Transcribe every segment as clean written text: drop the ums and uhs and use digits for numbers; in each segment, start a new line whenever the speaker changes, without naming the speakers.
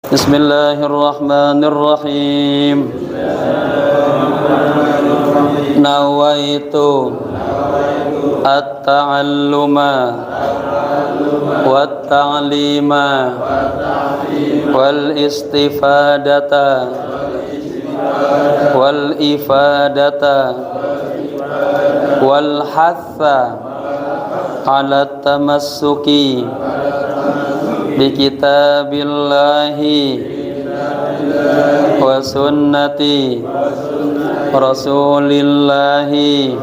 Bismillahirrahmanirrahim. Nawaitu at-ta'alluma wat-ta'lima wal istifadata wal ifadata wal hatha ala tamassuki bi kitabillahi wa sunnati rasulillahi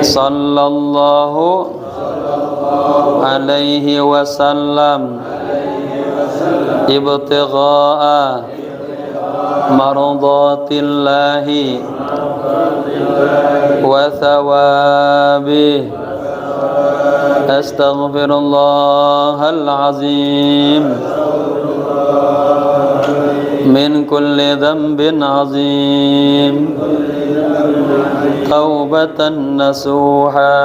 sallallahu alaihi wasallam ibtigha'a mardatillahi wa thawabi. Astaghfirullahal azim min kulli dhanbin azim taubatan nasuha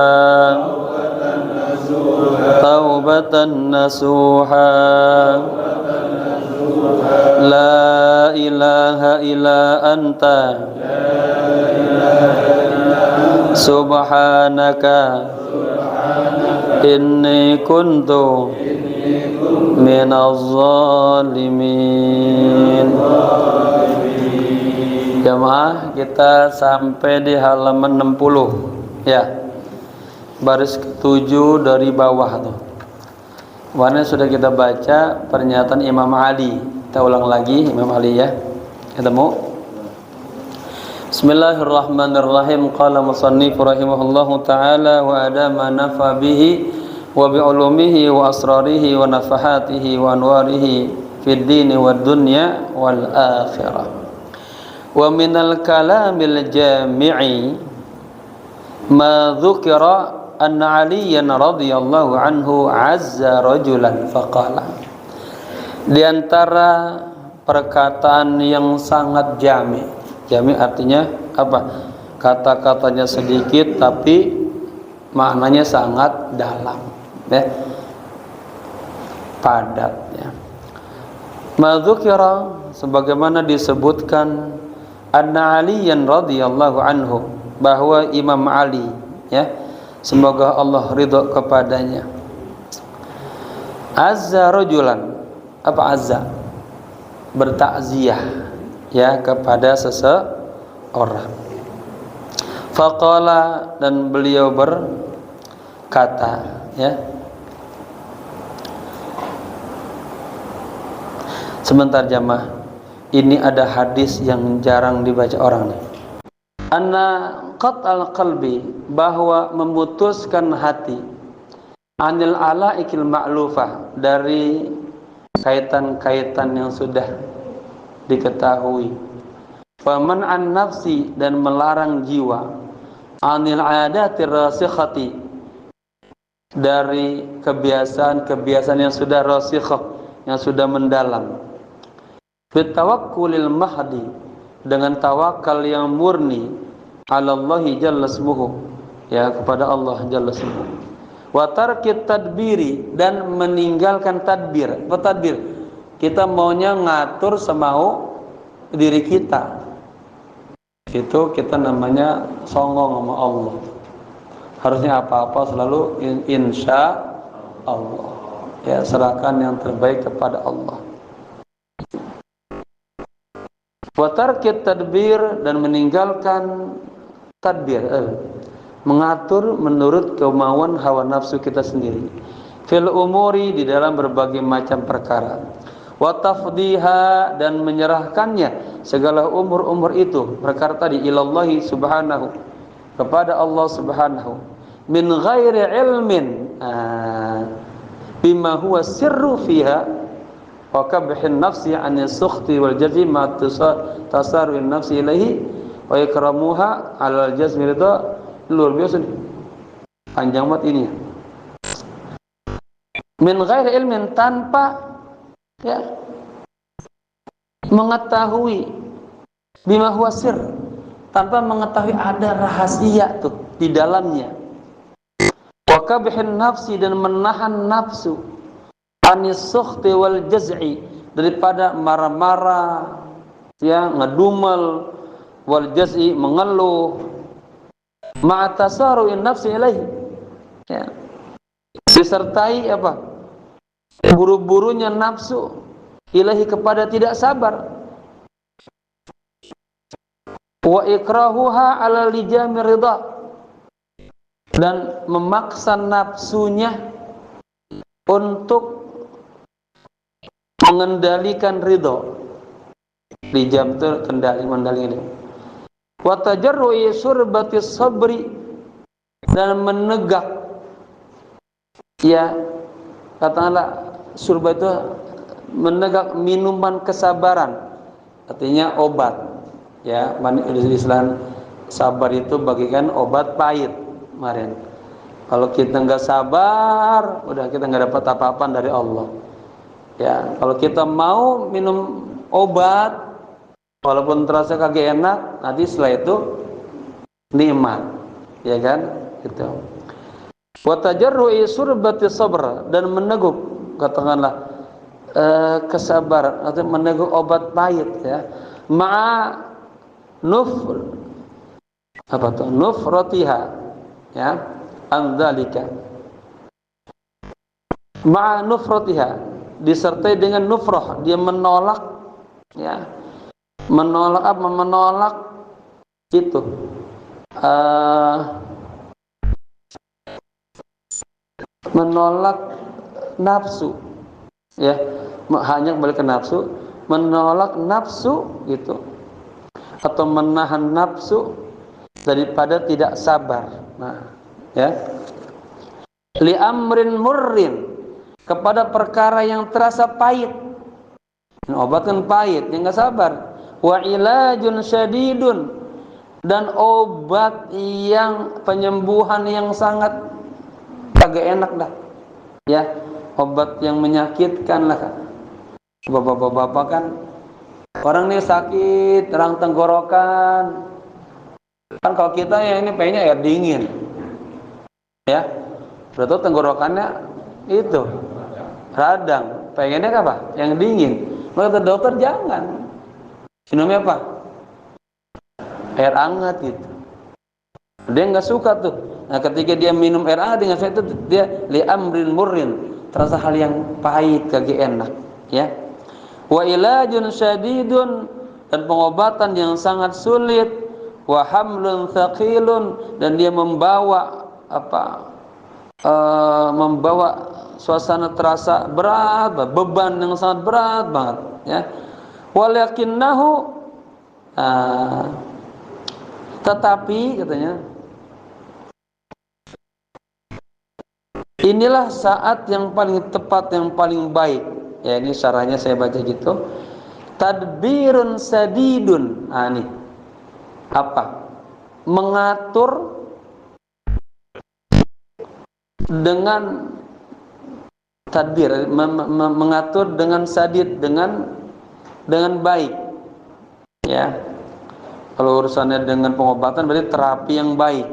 taubatan nasuha la ilaha illa anta subhanaka inni kuntu minaz zalimin. Jamaah, kita sampai di halaman 60 ya, baris ke-7 dari bawah tuh. Kemarin sudah kita baca pernyataan Imam Ali. Kita ulang lagi Imam Ali ya. Ketemu. Bismillahirrahmanirrahim. Qala musannif rahimahullahu ta'ala wa adama nafa bihi wa bi'ulumihi wa asrarihi wa nafahatihi wa anwarihi fid dini wad dunya wal akhirah. Wa minal kalamil jami'i ma dzukira anna Aliyan radhiyallahu anhu azza rajulan faqala. Di antara perkataan yang sangat jami'. Jami' artinya apa? Kata-katanya sedikit tapi maknanya sangat dalam ya. Padat ya. Madzukira, sebagaimana disebutkan anna Aliyan radhiyallahu anhu, bahwa Imam Ali ya, semoga Allah ridha kepadanya, azza rajulan. Apa azza? Bertakziah ya kepada seseorang. Faqala, dan beliau berkata ya. Sebentar jamaah, ini ada hadis yang jarang dibaca orang nih. Anna qat'al qalbi, bahwa memutuskan hati, anil alaikil ma'lufah, dari kaitan-kaitan yang sudah diketahui. Faman an nafsi, dan melarang jiwa, anil adatir rasikhati, dari kebiasaan-kebiasaan yang sudah rasikhah, yang sudah mendalam. Bitawakkulil mahdi, dengan tawakal yang murni, alallahi jalla ismuhu, ya, kepada Allah jalla ismuhu. Wa tarkit tadbiri, dan meninggalkan tadbir. Apa tadbir? Kita maunya ngatur semau diri kita. Itu kita namanya songong sama Allah. Harusnya apa-apa selalu insya Allah. Ya, serahkan yang terbaik kepada Allah. Wa tarkit tadbir, dan meninggalkan tadbir, mengatur menurut kemauan hawa nafsu kita sendiri. Fil umuri, di dalam berbagai macam perkara. Wa tafdiha, dan menyerahkannya segala umur-umur itu, perkara tadi, ilallahi subhanahu, kepada Allah subhanahu, min ghairi ilmin bima huwa sirru fiha wa kabhin nafsi an sukhti wal jazmi ma tasarrufin nafsi ilaihi wa ikramuha alal jazmi ridha. Luar biasa nih, panjang banget ini. Min ghairi ilmin, tanpa ya mengetahui, bima huwa sir, tanpa mengetahui ada rahasia tuh di dalamnya. Wa kabhin nafsi, dan menahan nafsu, anis sukhti wal jaz'i, daripada marah-marah, ya, ngedumel, wal jaz'i, mengeluh, ma'atasaru'in nafsi ilaihi, ya, disertai apa? Buru-burunya nafsu ilahi, kepada tidak sabar, wa ikrahuha ala lijami ridha, dan memaksa nafsunya untuk mengendalikan ridho. Lijam itu kendali, ini. Wa tajarru'i surbatis sabri, dan menegak, ya, katakanlah surba itu menegak minuman kesabaran, artinya obat, ya. Islam sabar itu bagikan obat pahit kemarin. Kalau kita nggak sabar, udah kita nggak dapat apa-apa dari Allah, ya. Kalau kita mau minum obat, walaupun terasa kagak enak, nanti setelah itu nikmat, ya kan, gitu. Wa tajarru'i surbati sabr, dan meneguk, katakanlah kesabaran atau meneguk obat pahit, ya, ma'a nufratiha, ya, andzalika, ma'a nufratiha, disertai dengan nufrah, dia menolak, ya, menolak itu menolak nafsu, ya, hanya kembali ke nafsu, menolak nafsu gitu, atau menahan nafsu daripada tidak sabar. Nah, ya, li amrin murrin, kepada perkara yang terasa pahit. Obat kan pahit, yang nggak sabar. Wa ilajun syadidun, dan obat yang penyembuhan yang sangat agak enak dah, ya, obat yang menyakitkan lah, kan. Bapak-bapak kan, orang nih sakit, terang tenggorokan, kan kalau kita ya ini pengennya air dingin, ya, berarti tenggorokannya itu radang, pengennya apa? Yang dingin. Maka dokter jangan, minumnya apa? Air hangat gitu. Dia nggak suka tuh. Nah, ketika dia minum air hangat dengan itu, dia li amrin murrin, terasa hal yang pahit, kagak enak, ya. Wa ilajun syadidun, dan pengobatan yang sangat sulit. Wa hamlun thaqilun, dan dia membawa membawa suasana terasa berat, beban yang sangat berat banget, ya. Walakinnahu, tetapi katanya, inilah saat yang paling tepat, yang paling baik, ya. Ini syarahnya saya baca gitu. Tadbirun sadidun, ini apa? Mengatur dengan tadbir, mengatur dengan sadid, dengan baik, ya. Kalau urusannya dengan pengobatan berarti terapi yang baik.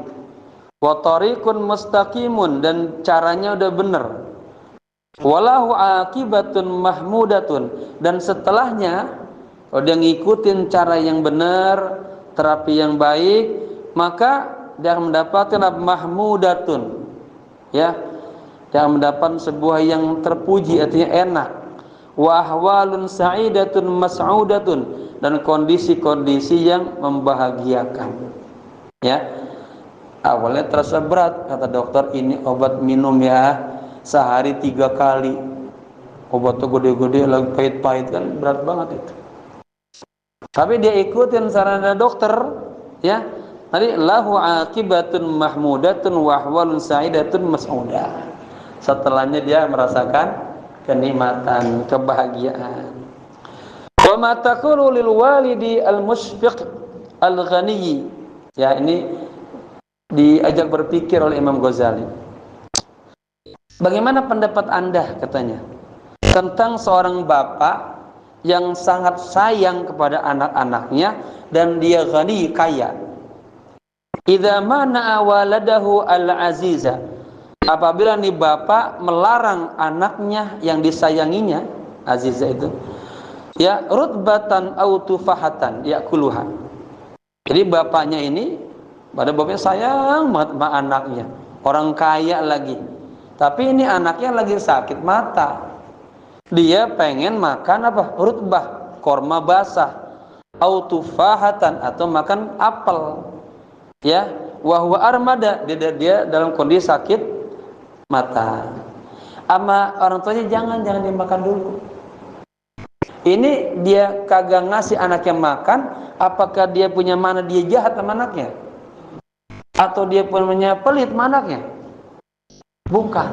Wa tariqun mustaqimun, dan caranya udah benar. Walahu akibatun mahmudatun, dan setelahnya kalau dia ngikutin cara yang benar, terapi yang baik, maka dia akan mendapatkan mahmudatun, ya, dia akan mendapat sebuah yang terpuji, artinya enak. Wa ahwalun sa'idatun mas'udatun, dan kondisi-kondisi yang membahagiakan, ya. Awalnya terasa berat, kata dokter, ini obat minum ya sehari 3 kali, obat tuh gede-gede lagi pahit-pahit, kan berat banget itu. Tapi dia ikutin saran dokter, ya, tadi lahu akibatun mahmudatun wa ahwalun sa'idatun mas'udah. Setelahnya dia merasakan kenikmatan, kebahagiaan. Wa ma taqulu lil walidi al musyfiq al ghani, ya, ini diajak berpikir oleh Imam Ghazali. Bagaimana pendapat Anda, katanya, tentang seorang bapak yang sangat sayang kepada anak-anaknya dan dia ghani, kaya. Idza mana waladahu al-aziza, apabila nih bapak melarang anaknya yang disayanginya, aziza itu, ya rutbatan au tufahatan yakuluha. Jadi bapaknya ini, pada bapaknya sayang banget sama anaknya, orang kaya lagi, tapi ini anaknya lagi sakit mata, dia pengen makan apa? Rutbah, korma basah, au tufahatan, atau makan apel, ya, wahwa armada, dia dalam kondisi sakit mata. Ama orang tuanya jangan dimakan dulu. Ini dia kagak ngasih anaknya makan, apakah dia punya mana dia jahat sama anaknya? Atau dia punya pelit sama anaknya? Bukan.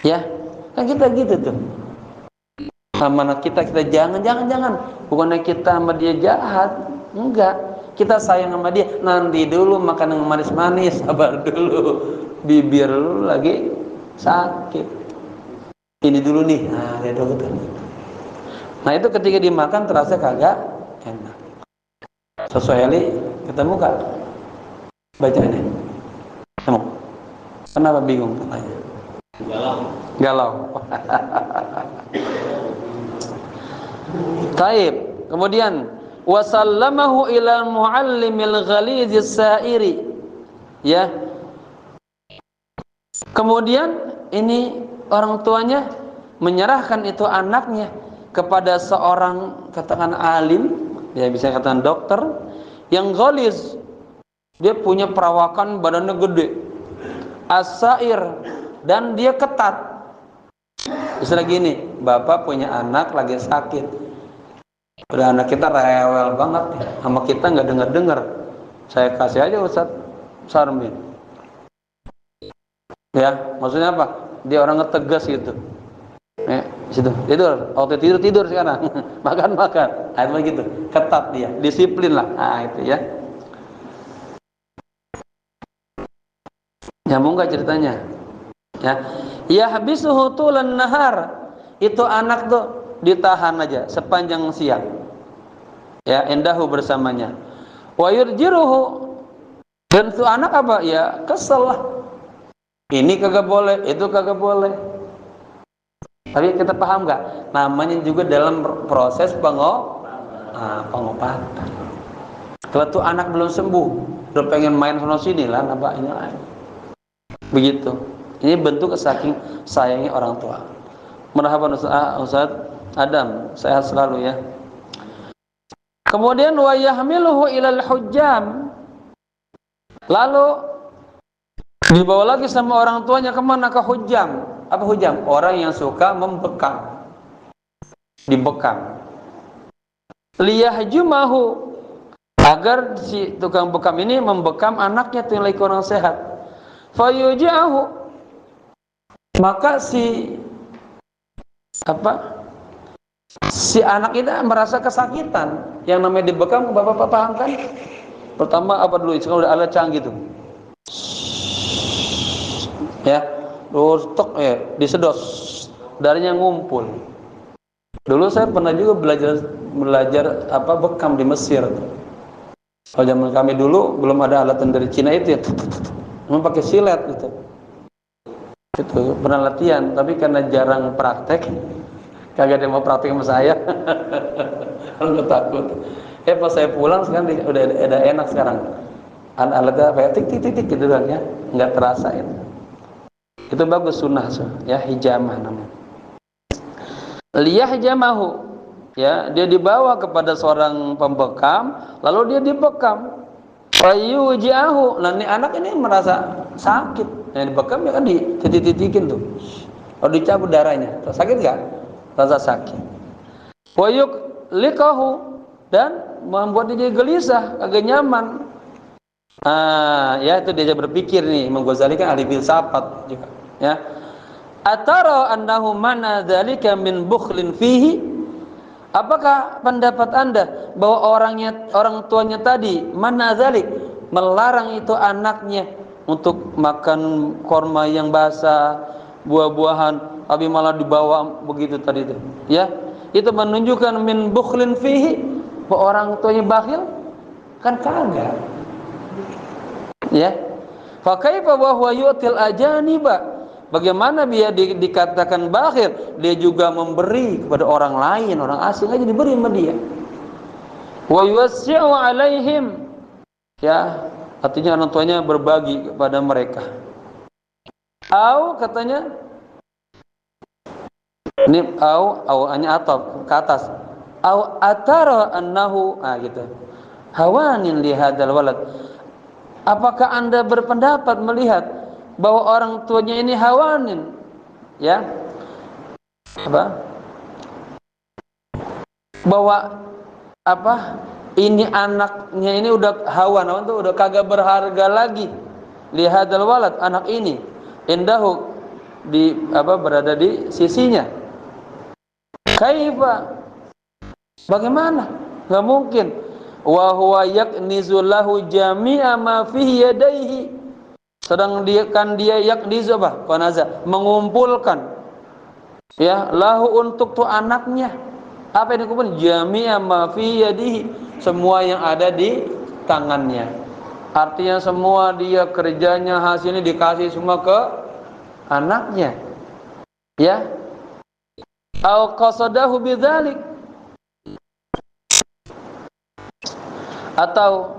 Ya, kan kita gitu tuh. Sama anak kita jangan. Bukannya kita sama dia jahat, enggak. Kita sayang sama dia, nanti dulu makan yang manis-manis, sabar dulu. Bibir lu lagi sakit. Ini dulu nih, nah dia dokter. Nah itu ketika dimakan terasa kagak enak. Sesuai Ali, ketemu gak bacanya? Ketemu? Kenapa bingung katanya? Galau. Taib. Kemudian wasallamahu ila muallimil ghalizis sa'iri. Ya. Kemudian ini orang tuanya menyerahkan itu anaknya kepada seorang, katakan alim, ya bisa katakan dokter yang ghaliz, dia punya perawakan badannya gede, as-sa'ir, dan dia ketat. Misalnya gini, bapak punya anak lagi sakit, udah anak kita rewel banget sama kita nggak dengar, saya kasih aja Ustaz Sarmin, ya maksudnya apa? Dia orangnya tegas gitu. Situ tidur, waktu tidur sekarang makan, nah itu gitu, ketat dia, disiplin lah, nah itu ya. Nyambung nggak ceritanya? Ya habisuhu tulan nahar, itu anak tuh ditahan aja sepanjang siang, ya endahu bersamanya. Wa yurjiruhu, dan itu anak apa? Ya kesel lah, ini kagak boleh, itu kagak boleh. Tapi kita paham nggak? Namanya juga dalam proses pengobatan. Kalau tuh anak belum sembuh, udah pengen main sana sini lah, nampaknya lain. Begitu. Ini bentuk saking sayangnya orang tua. Marhaban Ustaz Adam, sehat selalu ya. Kemudian wa yahmiluhu ilal hujjam. Lalu dibawa lagi sama orang tuanya kemana? Ke hujjam. Apa hujam? Orang yang suka membekam, dibekam. Liyahjumahu, agar si tukang bekam ini membekam anaknya tuh yang lagi kurang sehat. Fayujahu, maka si anak itu merasa kesakitan. Yang namanya dibekam, bapak paham kan? Pertama apa dulu? Sekarang udah alat canggih tuh, ya. Terus disedot, darahnya ngumpul. Dulu saya pernah juga belajar bekam di Mesir. Kalau zaman kami dulu belum ada alatan dari Cina itu ya, memang pakai silet gitu. Itu pernah latihan, tapi karena jarang praktek, kagak ada yang mau praktek sama saya. Kalau takut. Pas saya pulang sekarang udah enak sekarang. Alatnya kayak tik gitu kan ya, nggak terasa itu. Itu bagus sunnah ya, hijamah namanya. Liyahjamahu, ya, dia dibawa kepada seorang pembekam, lalu dia dibekam. Fayuji'ahu, nah ini anak ini merasa sakit. Yang dibekam ya kan dititik-titikin tuh. Kalau dicabut darahnya, sakit enggak? Rasa sakit. Wayuklikahu, dan membuat dia gelisah, agak nyaman. Ya itu dia berpikir nih, Imam Ghazali kan ahli filsafat juga, ya. Atara annahu mana dzalika min bukhlin fihi? Apakah pendapat Anda bahwa orang tuanya tadi mana dzalik melarang itu anaknya untuk makan korma yang basah, buah-buahan, tapi malah dibawa begitu tadi itu, ya? Itu menunjukkan min bukhlin fihi, bahwa orang tuanya bakhil? Kan kagak. Ya, fa kaifa wa huwa yu'til ajaniba, Bagaimana dia dikatakan bakhil? Dia juga memberi kepada orang lain, orang asing aja diberi sama dia. Wa yuwassi'u 'alaihim. Ya, artinya orang tuanya berbagi kepada mereka. Au katanya ini au hanya atau ke atas. Au atara annahu gitu. Hawanin li hadzal walad. Apakah Anda berpendapat melihat bahwa orang tuanya ini hawanin? Ya. Apa? Bahwa apa? Ini anaknya ini udah hawan, itu udah kagak berharga lagi. Li hadzal walad, anak ini indahu di berada di sisinya. Kaifa? Bagaimana? Enggak mungkin. Wa huwa yaknizu lahu jami'a ma fihi yadayhi. Sedang dia yaknizu Qanaza, mengumpulkan ya lahu untuk tuh anaknya. Apa yang dikumpulkan? Jami'a ma fihi yadihi, semua yang ada di tangannya. Artinya semua dia kerjanya hasilnya dikasih semua ke anaknya. Ya. Au qasadahu bidzalik, atau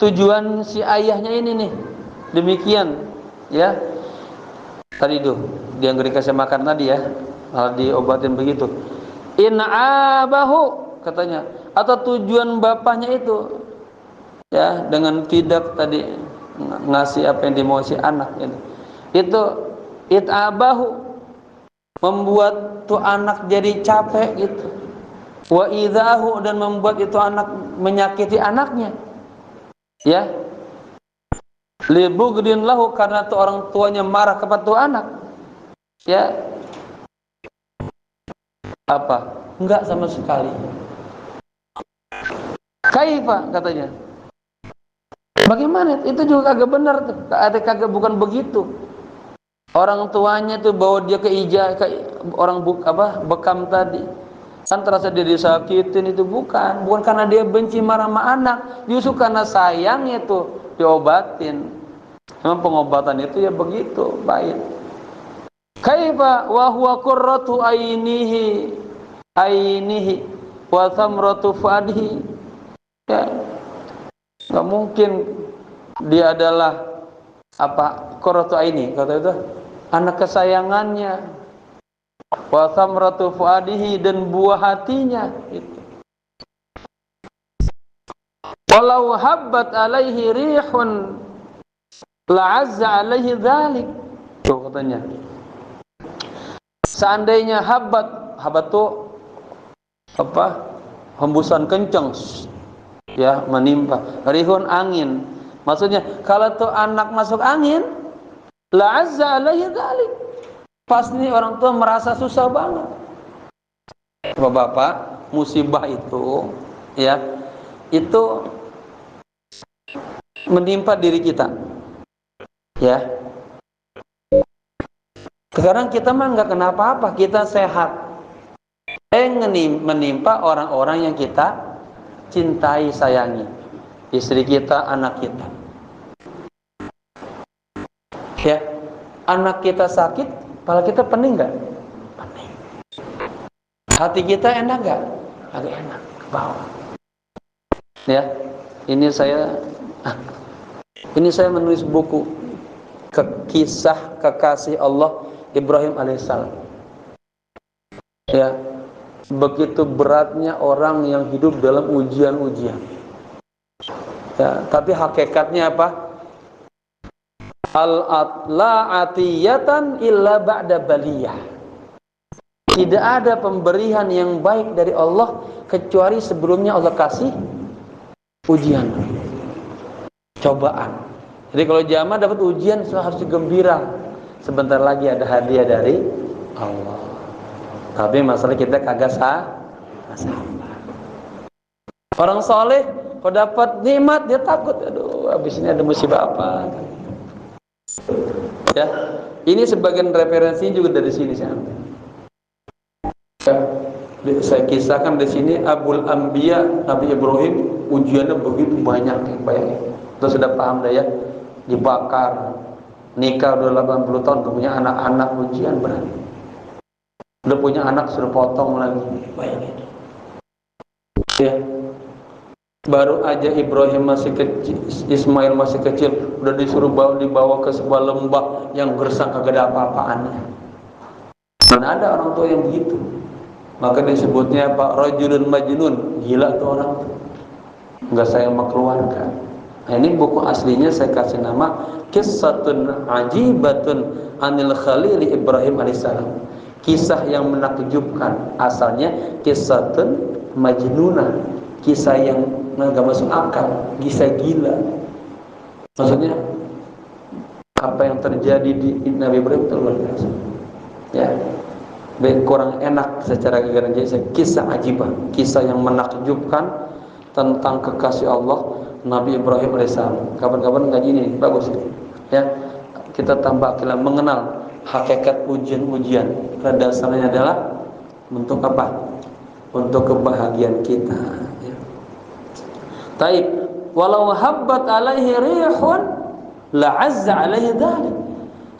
tujuan si ayahnya ini nih demikian, ya. Tadi itu dia yang dikasih makan tadi ya, malah diobatin begitu. In'abahu katanya, atau tujuan bapaknya itu ya dengan tidak tadi ngasih apa yang dimau si anak itu it'abahu, membuat tuh anak jadi capek gitu. Wa idzahu, dan membuat itu anak menyakiti anaknya. Ya. Li bughdin lahu, karena tuh orang tuanya marah kepada tuh anak. Ya. Apa? Enggak sama sekali. Kaifa katanya. Bagaimana? Itu juga kagak benar tuh. Kagak bukan begitu. Orang tuanya tuh bawa dia ke orang bekam tadi. Kan terasa dia disakitin, itu bukan karena dia benci marah sama anak, justru karena sayang itu diobatin. Memang pengobatan itu ya begitu, baik. Kaifa wa huwa qurratu ainihi wa thamratu fuadihi. Ya. Enggak mungkin dia adalah qurratu aini, kata itu anak kesayangannya. Wa thamratu fuadihi, dan buah hatinya itu. Walau habbat alaihi rihun la'azza alaihi dzalik. Tuh katanya. Seandainya habbat tuh hembusan kencang ya menimpa, rihun angin. Maksudnya kalau tuh anak masuk angin, la'azza alaihi dzalik. Pasti orang tua merasa susah banget. Bapak-bapak, musibah itu ya, itu menimpa diri kita. Ya. Sekarang kita mah enggak kenapa-apa, kita sehat. Menimpa orang-orang yang kita cintai, sayangi. Istri kita, anak kita. Ya. Anak kita sakit, kepala kita pening nggak? Pening. Hati kita enak nggak? Agak enak, ke bawah. Ya, ini saya menulis buku kisah kekasih Allah Ibrahim alaihissalam. Ya, begitu beratnya orang yang hidup dalam ujian-ujian. Ya, tapi hakikatnya apa? Al-atla'atiyatan illa ba'da baliyah. Tidak ada pemberian yang baik dari Allah kecuali sebelumnya Allah kasih ujian, cobaan. Jadi kalau jamaah dapat ujian harus gembira. Sebentar lagi ada hadiah dari Allah. Tapi masalah kita kagak sabar. Orang soleh kalau dapat nikmat dia takut, aduh habis ini ada musibah apa. Ya, ini sebagian referensi juga dari sini saya ambil. Ya, saya kisahkan di sini Abul Anbiya Nabi Ibrahim ujiannya begitu banyak, bayangin. Terus sudah paham dah ya, dibakar, nikah udah 80 tahun, udah punya anak-anak, ujian berat. Udah punya anak sudah potong lagi, bayangin. Ya, baru aja Ibrahim masih kecil, Ismail masih kecil, udah disuruh dibawa ke sebuah lembah yang gersang, kagak ada apa-apaannya. Mana ada orang tua yang begitu. Maka disebutnya Pak Rajulun Majnun, gila tuh orang tuh, nggak sayang sama keluarga. Nah, ini buku aslinya saya kasih nama Qissatun Ajibatun Anil Khalil Ibrahim alaihissalam. Kisah yang menakjubkan, asalnya Qissatun Majnunah, kisah yang nggak masuk akal, kisah gila. Maksudnya apa yang terjadi di Nabi Ibrahim itu luar biasa. Ya, kurang enak secara gereja. Kisah ajibah, kisah yang menakjubkan tentang kekasih Allah Nabi Ibrahim alaihissalam. Kapan-kapan ngaji ini bagus ya, kita tambah kita mengenal hakikat ujian-ujian. Pada dasarnya adalah untuk apa? Untuk kebahagiaan kita ya. Taib, walau habbat alaihi rihun la'azza alaihi dhalik.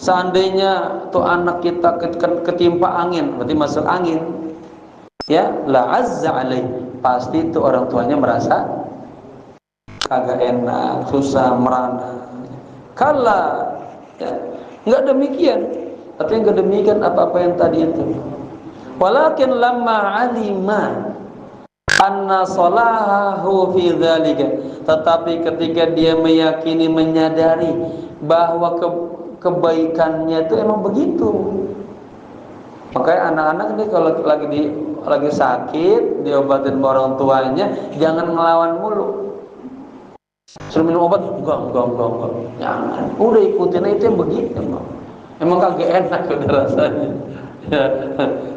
Seandainya tuh anak kita ketimpa angin, berarti masuk angin ya, la'azza alaihi, pasti itu orang tuanya merasa kagak enak, susah, merana. Kala ya, enggak demikian. Tapi enggak demikian apa-apa yang tadi itu. Walakin lamma alima anna salahahu fi dzalika, tetapi ketika dia meyakini, menyadari bahwa kebaikannya itu emang begitu. Makanya anak-anak ini kalau lagi sakit, diobatin sama orang tuanya, jangan ngelawan mulu. Suruh minum obat, enggak. Jangan. Udah ikutin aja, itu yang begitu. Emang kagak enak udah rasanya. Ya.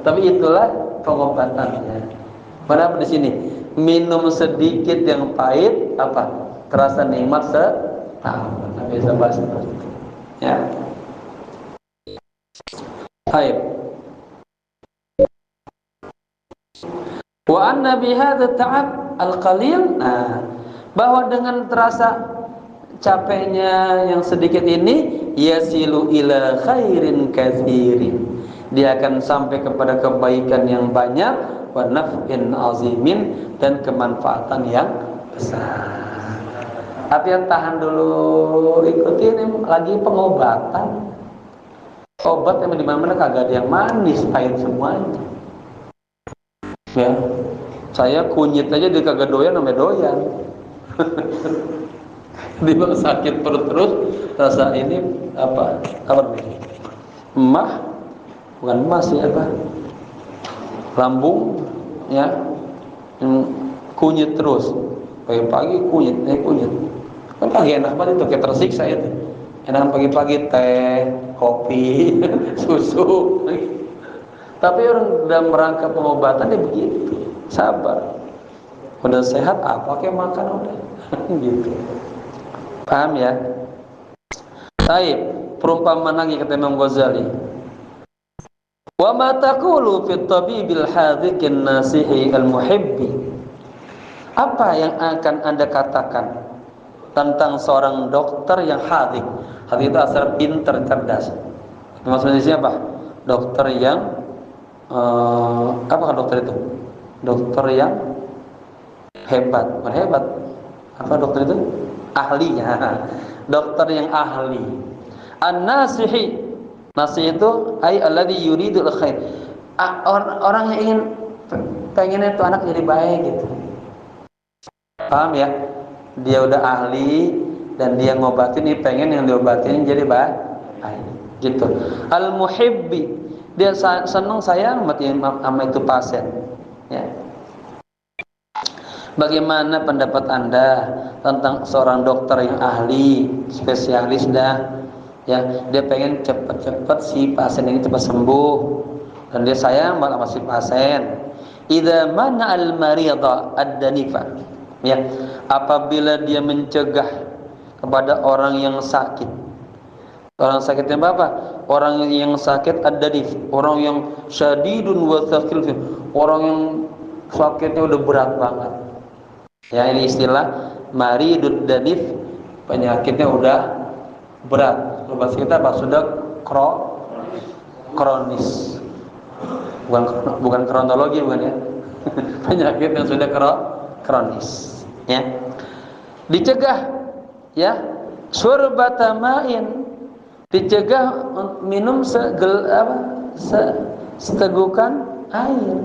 Tapi itulah pengobatannya. Padahal di sini minum sedikit yang pahit apa? Terasa nikmat setahun. Nah, bisa bahas seperti itu. Ya. Baik. Wa anna bihadza ta'ab al-qalil, nah, bahwa dengan terasa capeknya yang sedikit ini, yasilu ila khairin katsirin, dia akan sampai kepada kebaikan yang banyak, wa naf'in azimin, dan kemanfaatan yang besar. Artinya tahan dulu, ikutin lagi pengobatan. Obat yang di mana-mana kagak ada yang manis, pahit semuanya. Ya, saya kunyit aja dia kagak doyan, namanya doyan. Dia sakit perut terus, rasa ini apa nih? Emah, bukan emas ya apa? Lambung, ya, kunyit terus. Pagi-pagi kunyit. Kan pagi enak banget itu, kayak tersiksa itu. Enakan pagi-pagi teh, kopi, susu. Tapi orang dalam rangka pengobatan dia begitu, sabar. Udah sehat, apa kayak makan udah, gitu. Paham ya? Baik, perumpamaan lagi kata Imam Ghazali. Wa ma taqulu fi tabibil hadhikin nasihi al-muhibbi. Apa yang akan Anda katakan tentang seorang dokter yang hadik? Hadik itu asal pintar, cerdas. Maksudnya siapa? Dokter yang apakah dokter itu? Dokter yang hebat, bukan hebat. Apa dokter itu? Ahlinya. Dokter yang ahli. An-nasihi, nasih itu ay alladhi yuridul khair. Orang yang ingin pengennya itu anak jadi baik gitu. Paham ya? Dia udah ahli dan dia ngobatin, nih pengen yang diobatin jadi baik. Gitu. Al-muhibbi, dia senang sayang sama itu pasien. Ya. Bagaimana pendapat Anda tentang seorang dokter yang ahli, spesialis dah, ya, dia pengen cepat-cepat si pasien ini cepat sembuh dan dia sayang banget sama si pasien. Idza mana al-marida ad-danifa, ya, apabila dia mencegah kepada orang yang sakit. Orang sakitnya apa? Orang yang sakit ad-danif, orang yang syadidun wa thaqil, orang yang sakitnya udah berat banget. Ya, ini istilah maridud danif, penyakitnya udah berat. Kalau bahasa kita apa? Sudah kronis. Bukan kronologi, bukan ya. Penyakit yang sudah kronis, ya. Dicegah, ya. Surbata ma'in, dicegah minum setegukan air.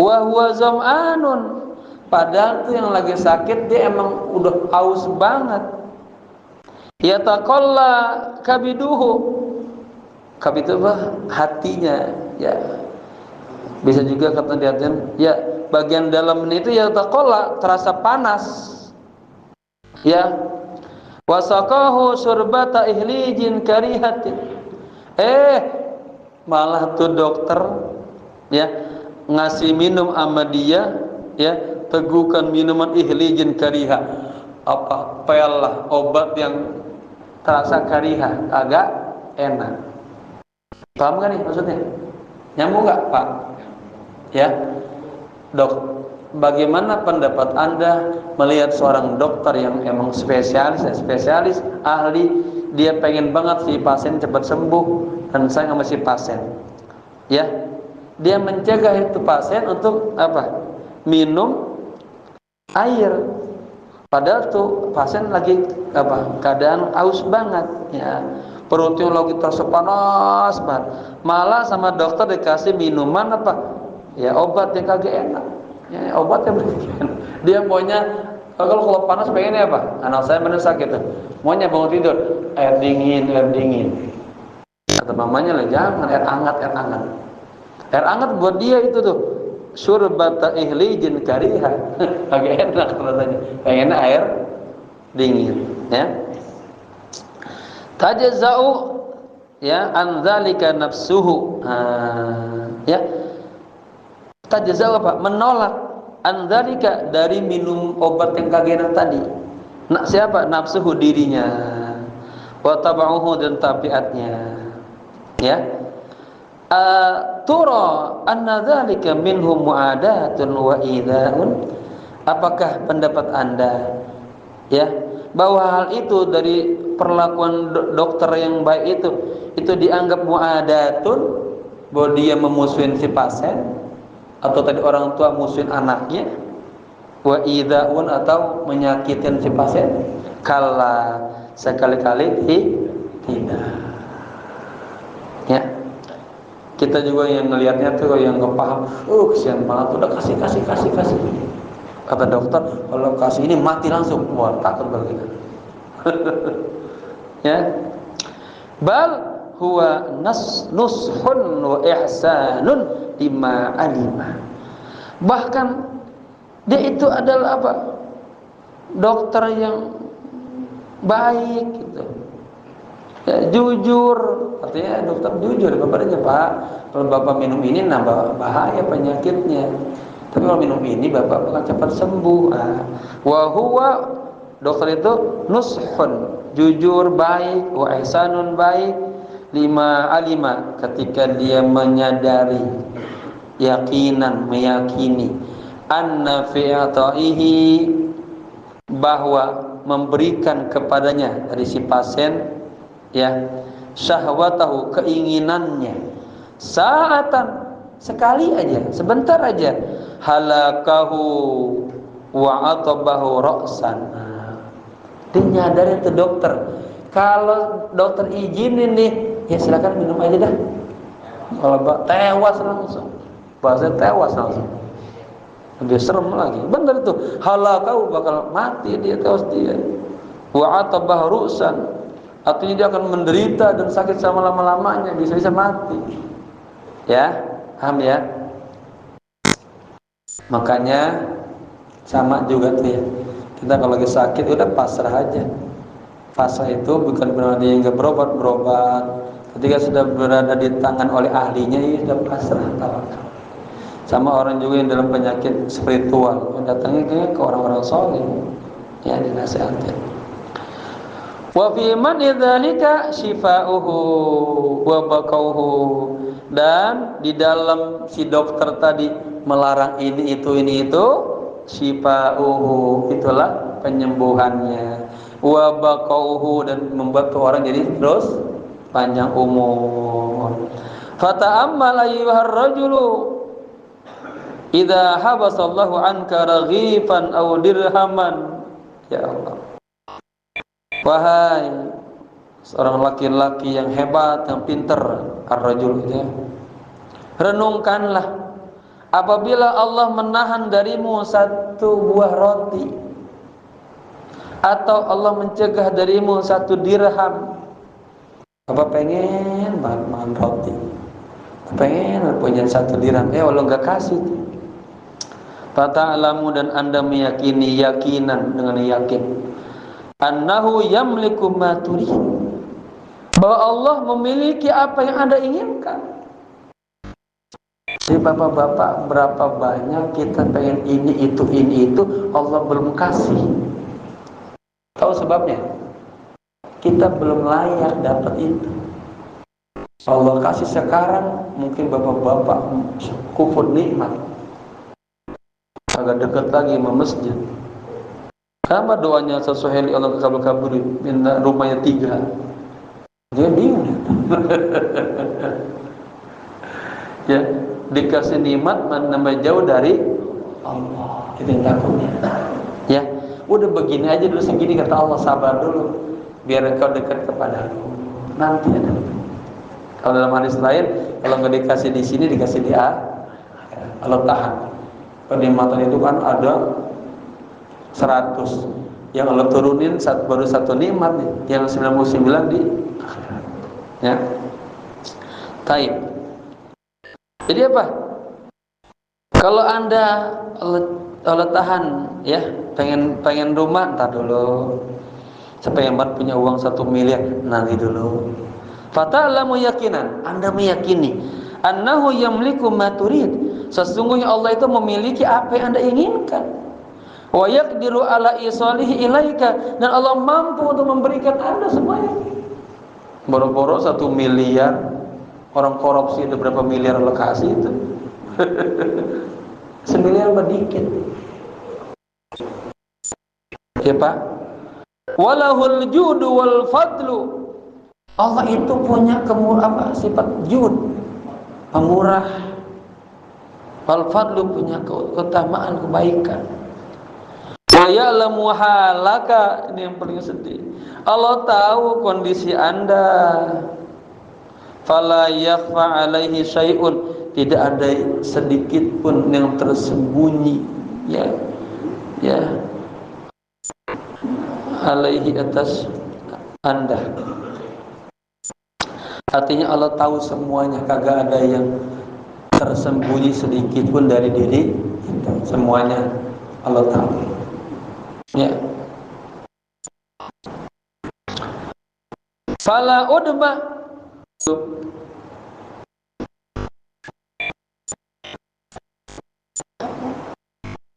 Wa huwa zam'anun, padahal tuh yang lagi sakit dia emang udah haus banget. Yataqalla kabiduhu, kabid itu hatinya, ya. Bisa juga kata diartikan, ya, bagian dalam itu ya taqalla, terasa panas, ya. Wasaqahu surbata ihlijin karihatin, malah tuh dokter, ya, ngasih minum sama dia, ya, tegukan minuman ihlijin kariha, apa, pel lah, obat yang terasa kariha, agak enak. Paham gak nih maksudnya? Nyambung gak, Pak? Ya, Dok, bagaimana pendapat Anda melihat seorang dokter yang emang spesialis, ahli, dia pengen banget si pasien cepat sembuh dan sayang sama si pasien, ya, dia mencegah itu pasien untuk apa? Minum air, padahal tuh pasien lagi apa? Keadaan haus banget, ya, perutnya lagi terasa panas banget, malah sama dokter dikasih minuman apa? Ya, obat yang kagak enak, ya, obat yang berlebihan. Dia maunya kalau panas pengennya apa? Anak saya benar sakit tuh, maunya bangun tidur air dingin. Kata mamanya lah, jangan, air hangat. Air hangat buat dia itu tuh surbata ihlijin kariha, agak enak rasanya. Pengennya air dingin, ya. Tajza'u, ya, an dzalika nafsuhu, ya. Tajza'u apa? Menolak an dzalika, dari minum obat yang kagak enak tadi. Siapa? Nafsuhu, dirinya. Wa tab'uhu, dan tabiatnya, ya. Tura anna dzalika minhum mu'adatun wa ida'un, apakah pendapat Anda, ya, bahwa hal itu dari perlakuan dokter yang baik itu dianggap mu'adatun, bahwa dia memusuhin si pasien, atau tadi orang tua musuhin anaknya, wa ida'un, atau menyakitin si pasien? Kala, sekali-kali tidak, ya. Kita juga yang ngelihatnya tuh, yang nggak paham, kesian banget, udah kasih. Kata dokter, kalau kasih ini mati langsung. Wah, takut bagi kita. Ya. Bal huwa nushun wa ihsanun lima alima. Bahkan dia itu adalah apa? Dokter yang baik gitu. Ya, jujur, artinya dokter jujur kepadanya, Pak, kalau Bapak minum ini nambah bahaya penyakitnya, tapi kalau minum ini Bapak akan cepat sembuh. Wa huwa, dokter itu nushun, jujur, baik, wa ihsanun, baik, lima alima, ketika dia menyadari, yakinan, meyakini, anna fi'ataihi, bahwa memberikan kepadanya dari si pasien, ya, syahwatahu, keinginannya, saatan, sekali aja, sebentar aja, halakahu wa atabahu ra'san. Dia nyadarin tuh dokter, kalau dokter izinin nih, ya silakan minum aja dah. Kalau tewas langsung, bahasa tewas langsung, lebih serem lagi. Benar itu, halakahu, bakal mati dia, tewas dia. Wa atabahu ra'san, artinya dia akan menderita dan sakit sama lama-lamanya, bisa-bisa mati. Ya, paham ya? Makanya sama juga tuh ya, kita kalau lagi sakit udah pasrah aja. Pasrah itu bukan berarti yang nggak berobat. Ketika sudah berada di tangan oleh ahlinya, ya sudah pasrah, tawakal. Sama orang juga yang dalam penyakit spiritual, datangnya ke orang-orang soleh, ya, dinasihatin. Wa fi man idzalika shifa'uhu wa baqauhu, dan di dalam si dokter tadi melarang ini itu, shifa'uhu, itulah penyembuhannya, wa baqauhu, dan membuat orang jadi terus panjang umur. Fata'ammal ayyuhar rajulu idza habasallahu anka raghifan aw dirhaman. Ya Allah, wahai seorang laki-laki yang hebat, yang pintar, ar-rajul ya, renungkanlah apabila Allah menahan darimu satu buah roti, atau Allah mencegah darimu satu dirham. Apa pengen banget makan roti, pengen punya satu dirham, Allah nggak kasih. Fata'lamu, dan anda meyakini, yakinan dengan yakin, annahu yamliku ma turid, bahwa Allah memiliki apa yang anda inginkan. Jadi bapak-bapak, berapa banyak kita pengen ini itu, Allah belum kasih. Tahu sebabnya? Kita belum layak dapat itu. Allah kasih sekarang, mungkin bapak-bapak kufur nikmat, agak dekat lagi sama masjid. Sama doanya sesuai Allah kabul, minta rumahnya 3. Dia bingung. Ya, dikasih nikmat menambah jauh dari Allah. Itu yang takutnya. Ya, udah begini aja dulu, segini kata Allah, sabar dulu biar kau dekat kepada aku. Nanti ada. Kalau dalam hadis lain, kalau nggak dikasih di sini, dikasih di Allah tahan. Kenikmatan itu kan ada 100, yang Allah turunin baru satu nikmat nih, yang 99 di ya. Taib. Jadi apa? Kalau anda Allah tahan ya, pengen rumah, ntar dulu. Supaya yang punya uang 1 miliar, nanti dulu. Fata'lamu yakinan, anda meyakini, annahu yamliku ma turid, sesungguhnya Allah itu memiliki apa yang anda inginkan. Wa yaqdiru ala isalihi ilaika, dan Allah mampu untuk memberikan anda semuanya. Boro-boro 1 miliar, orang korupsi ada berapa miliar Allah kasih itu. 1 miliar sedikit. Ya Pak. Walahul judu wal fadlu, Allah itu punya sifat jud, pemurah. Wal fadlu, punya keutamaan, kebaikan. Wa ya'lamu halaka, ini yang paling sedih, Allah tahu kondisi anda. Fala yakhfa alaihi syai'un, tidak ada sedikit pun yang tersembunyi ya alaihi, atas anda. Artinya Allah tahu semuanya, kagak ada yang tersembunyi sedikit pun dari diri kita. Semuanya Allah tahu ya. Fala udma,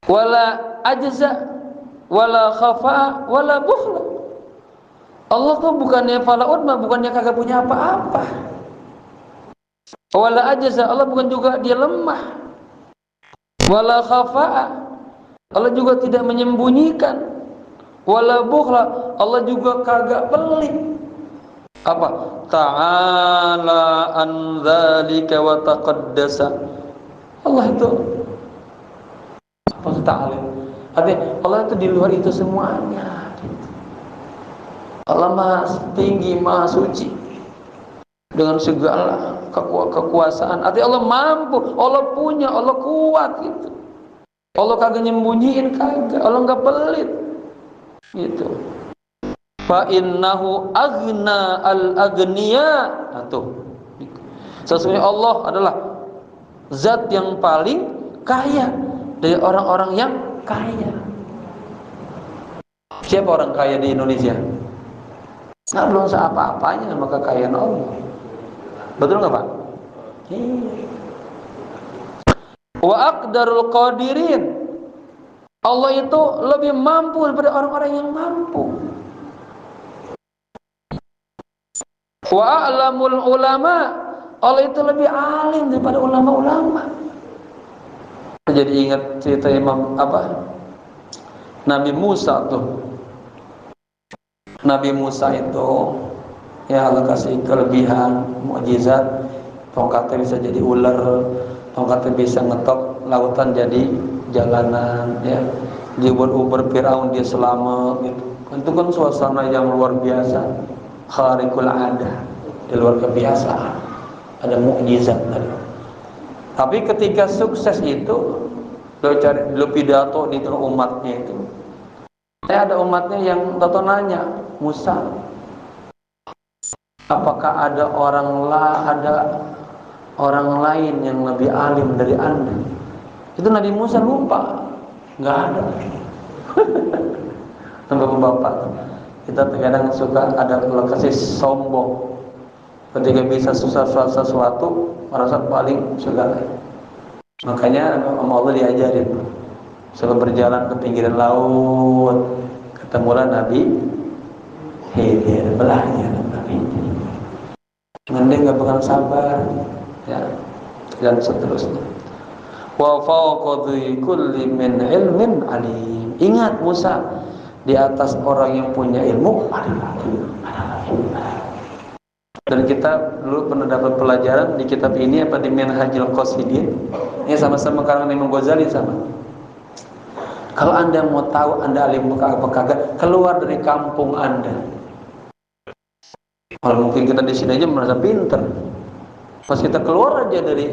wala ajza, wala khafa, wala bukhla. Allah tuh bukannya fala udma, bukannya kagak punya apa-apa. Wala ajza, Allah bukan juga dia lemah. Wala khafa, Allah juga tidak menyembunyikan. Wala bukhla, Allah juga kagak pelit. Apa? Ta'ala an dzalika wa taqaddasa. Allah itu apa ta'ala? Artinya Allah itu di luar itu semuanya. Allah Maha tinggi, Maha suci dengan segala kekuasaan. Artinya Allah mampu, Allah punya, Allah kuat gitu. Allah kagak nyembunyiin, kagak. Allah nggak pelit gitu. Fa innahu aghna al-aghniya. Sesungguhnya Allah adalah zat yang paling kaya dari orang-orang yang kaya. Siapa orang kaya di Indonesia? Nah, belum seapa-apanya sama kekayaan Allah. Betul nggak Pak? Wa aqdarul qadirin, Allah itu lebih mampu daripada orang-orang yang mampu. Wa a'lamul ulama, Allah itu lebih alim daripada ulama-ulama. Jadi ingat cerita Nabi Musa tuh. Nabi Musa itu ya Allah kasih kelebihan mukjizat, tongkatnya bisa jadi ular, tongkatnya bisa ngetok lautan jadi jalanan, ya diuber-uber Firaun dia selamat gitu. Itu kan suasana yang luar biasa, khariqul adah, di luar kebiasaan, ada mukjizat tadi. Tapi ketika sukses itu lo pidato di tengah umatnya itu, ada umatnya yang tato nanya, Musa, apakah ada orang lain yang lebih alim dari Anda? Itu Nabi Musa lupa, nggak ada. Bapak-bapak, kita terkadang suka ada kasih sombong. Ketika bisa susah sesuatu, merasa paling segala. Makanya sama Allah diajarin, sebelum berjalan ke pinggiran laut, ketemulah Nabi Khidir, belajar Nabi. Dia nggak bakal sabar, ya, dan seterusnya. Wa fawqa dhi kulli min ilmin alim. Ingat Musa, di atas orang yang punya ilmu ada lagi. Dan kita dulu pernah dapat pelajaran di kitab ini apa di Minhajul Qasidin. Ini sama-sama karangan Imam Ghazali sama. Kalau Anda mau tahu Anda alim apa kagak, keluar dari kampung Anda. Kalau mungkin kita di sini aja merasa pinter. Pas kita keluar aja dari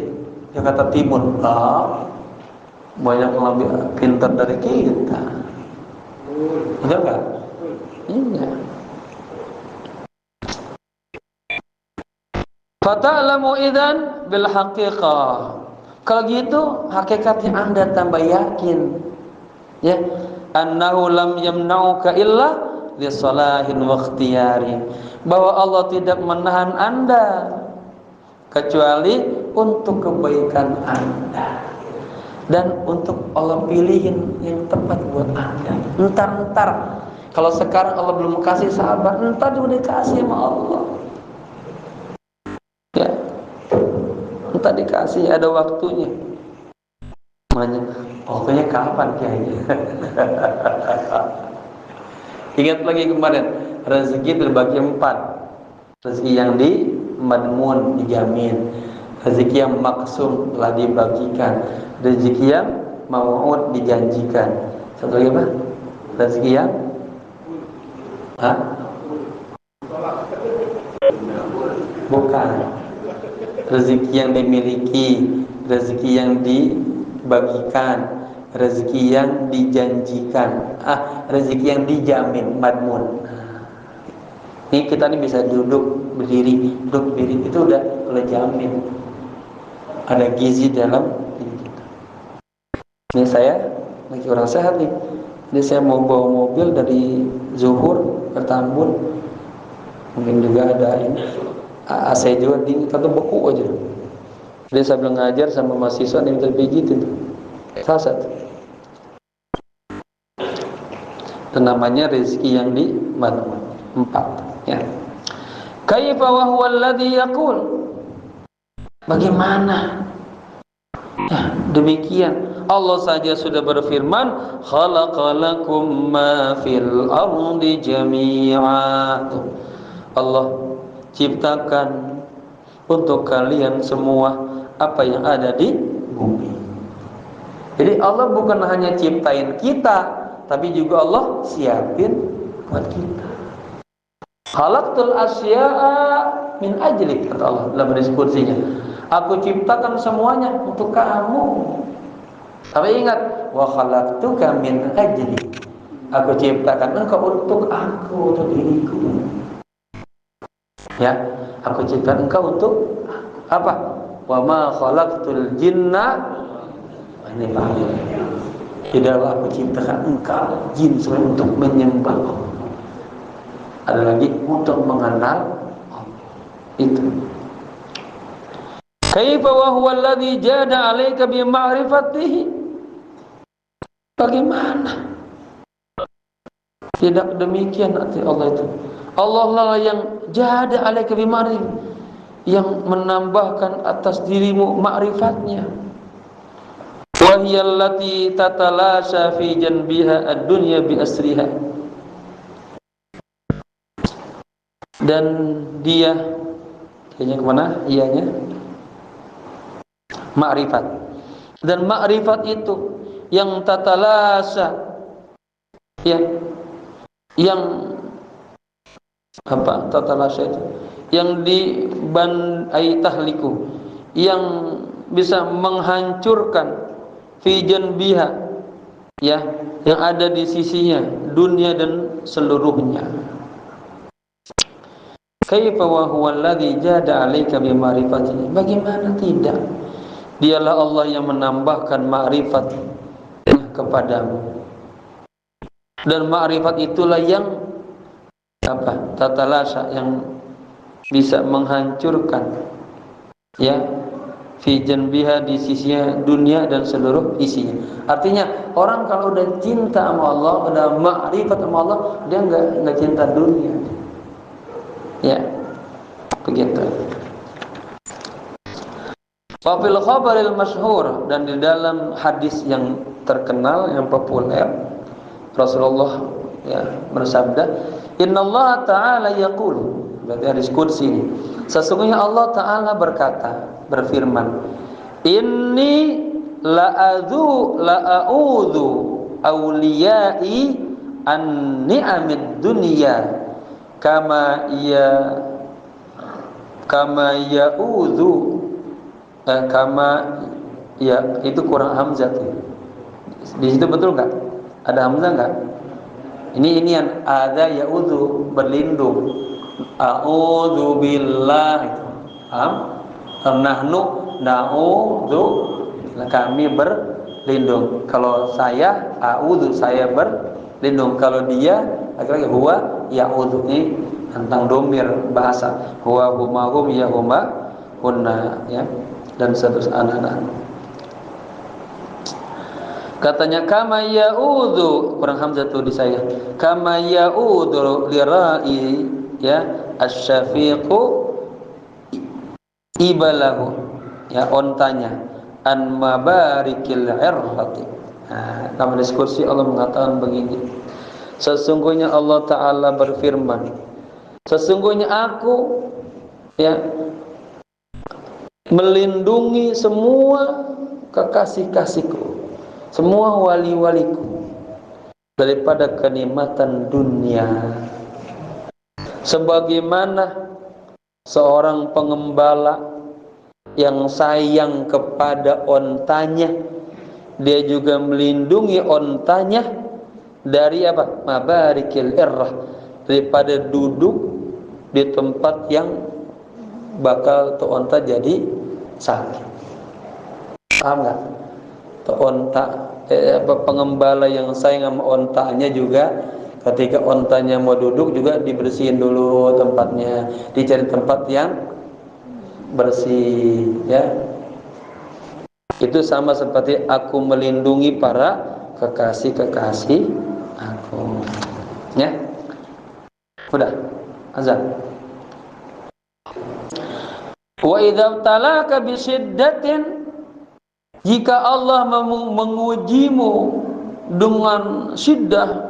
Jakarta Timur, banyak yang lebih pintar dari kita. Betul nggak? Iya. Fata'lamu idzan bil haqiqah. Kalau gitu hakikatnya Anda tambah yakin, ya, annahu lam yamna'uka illa li salahin wa ikhtiyari, bahwa Allah tidak menahan Anda kecuali untuk kebaikan Anda dan untuk Allah pilihin yang tepat buat Anda. Entar kalau sekarang Allah belum kasih, sabar, entar juga dikasih sama Allah, ya, entar dikasih, ada waktunya. Waktunya kapan kayaknya? Ingat lagi kemarin, rezeki terbagi 4. Rezeki yang di madmun dijamin, rezeki yang maksum telah dibagikan, rezeki yang mau'ud dijanjikan. Satu lagi apa? Rezeki yang bukan. Rezeki yang dimiliki, rezeki yang dibagikan, rezeki yang dijanjikan, rezeki yang dijamin, madmun. Ini kita nih bisa duduk berdiri, itu udah jamin. Ada gizi dalam diri kita. Ini saya lagi orang sehat nih. Jadi saya mau bawa mobil dari Zuhur ke Tambun. Mungkin juga ada ini AC juga dingin, atau beku aja. Jadi saya bilang ngajar sama mahasiswa yang minta pijitin. Sasat. Itu namanya rezeki yang di madmun. 4, ya. Kaifa wa huwa alladhi yaqul. Bagaimana? Ya, demikian Allah saja sudah berfirman, khalaqalakum ma fil ardi jami'a. Allah ciptakan untuk kalian semua apa yang ada di bumi. Jadi Allah bukan hanya ciptain kita, tapi juga Allah siapin buat kita. Khalaqtul asya'a min ajlik, kata Allah dalam diskusinya. Aku ciptakan semuanya untuk kamu. Tapi ingat, wa khalaqtuka min ajli. Aku ciptakan engkau untuk aku, untuk diriku. Ya, aku ciptakan engkau untuk apa? Wa ma khalaqtul jinna, ini paham. Tidaklah aku ciptakan engkau jin sebagai untuk menyembah Allah. Ada lagi untuk mengenal Allah. Itu. Kaifa wa huwa alladhi jada 'alaika bi ma'rifatihi. Bagaimana? Tidak demikian arti Allah itu. Allah lah yang jada 'alaika bi ma'rifatihi, yang menambahkan atas dirimu ma'rifatnya. Wa hiya allati tatalasha fi janbiha ad-dunya bi asriha. dan dia kayaknya kemana iyanya ma'rifat, dan ma'rifat itu yang tatalasa, ya, yang apa tatalasa itu, yang ay tahliku, yang bisa menghancurkan fi janbiha, ya, yang ada di sisinya dunia dan seluruhnya. Kaifa wa huwa alladhi jada 'alaika bi ma'rifatihi, bagaimana tidak, dialah Allah yang menambahkan ma'rifat kepadamu, dan ma'rifat itulah yang apa tatalasa, yang bisa menghancurkan, ya, fi janbiha, di sisinya dunia dan seluruh isinya. Artinya orang kalau udah cinta sama Allah, udah ma'rifat sama Allah, dia enggak cinta dunia. Ya, begitu. Wa fil khabaril masyhur, dan di dalam hadis yang terkenal, yang populer, Rasulullah, ya, bersabda, innallaha ta'ala yaqulu, berarti hadis qudsi ini, sesungguhnya Allah Ta'ala berkata, berfirman, inni la'a'udhu awliyai an ni'amid dunya kama ya'udhu kama, ya, itu kurang hamzah tuh. Di situ betul nggak? Ada hamzah nggak? Ini yang ada ya'udhu, berlindung. A'udhu billah itu. Nahnu na'udhu, kami berlindung. Kalau saya a'udhu, saya berlindung. Kalau dia laki-laki huwa ya'udhu, ini tentang domir bahasa. Huwa huma hum ya huma hunna, ya, dan seterusnya anak-anak. Katanya kama ya'udhu, kurang hamzah tuh di saya. Kama ya'udhu lirai, ya, asyafiqu ibalahu, ya, ontanya, an mabarikil irhati. Nah, dalam diskusi Allah mengatakan begini, sesungguhnya Allah Ta'ala berfirman, sesungguhnya aku, ya, melindungi semua kekasih-kasihku, semua wali-waliku daripada kenikmatan dunia, sebagaimana seorang pengembala yang sayang kepada ontanya, dia juga melindungi ontanya dari apa? Mabarikil irrah, daripada duduk di tempat yang bakal tuh onta jadi sakit. Paham nggak? Tuh onta, pengembala yang sayang sama ontanya juga, ketika ontanya mau duduk juga dibersihin dulu tempatnya, dicari tempat yang bersih, ya. Itu sama seperti aku melindungi para kekasih-kekasih aku, ya. Udah azan. Wa idza talaka bi syiddatin, jika Allah mengujimu dengan syiddah,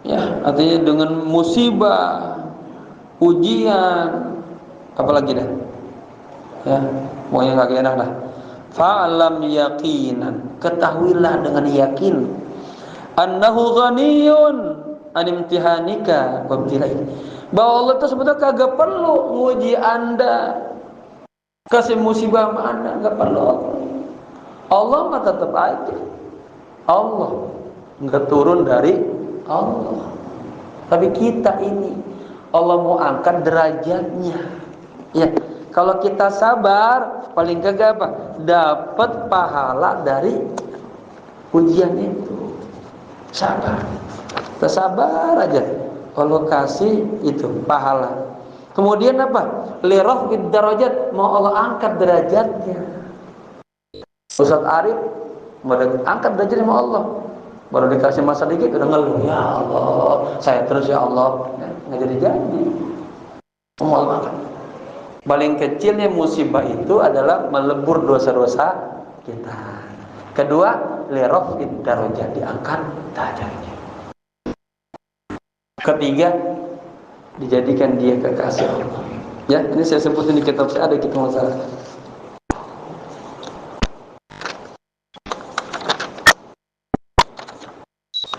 ya, artinya dengan musibah, ujian, apalagi dah, ya, pokoknya kagak enak dah. Fa'lam yaqinan, ketahuilah dengan yakin, annahu ghaniyun an imtihanika wa ibtilai, bahwa Allah itu sebetulnya kagak perlu nguji anda, kasih musibah sama anda, enggak perlu. Allah mah tetap aja Allah, enggak turun dari Allah. Tapi kita ini Allah mau angkat derajatnya, ya. Kalau kita sabar, paling kagak apa? Dapat pahala dari ujian itu. Sabar. Kita sabar aja, Allah kasih itu pahala. Kemudian apa? Lirafid darajat, mau Allah angkat derajatnya. Ustaz Arif mau angkat derajatnya sama Allah, baru dikasih masa dikit udah ngeluh, ya Allah saya terus, ya Allah, nggak jadi. Mau Allah angkat. Paling kecilnya musibah itu adalah melebur dosa-dosa kita. Kedua, lirafid darajat, diangkat derajatnya. Ketiga, dijadikan dia kekasih Allah. Ya, ini saya sebutin di kitab saya, ada kitab masalah.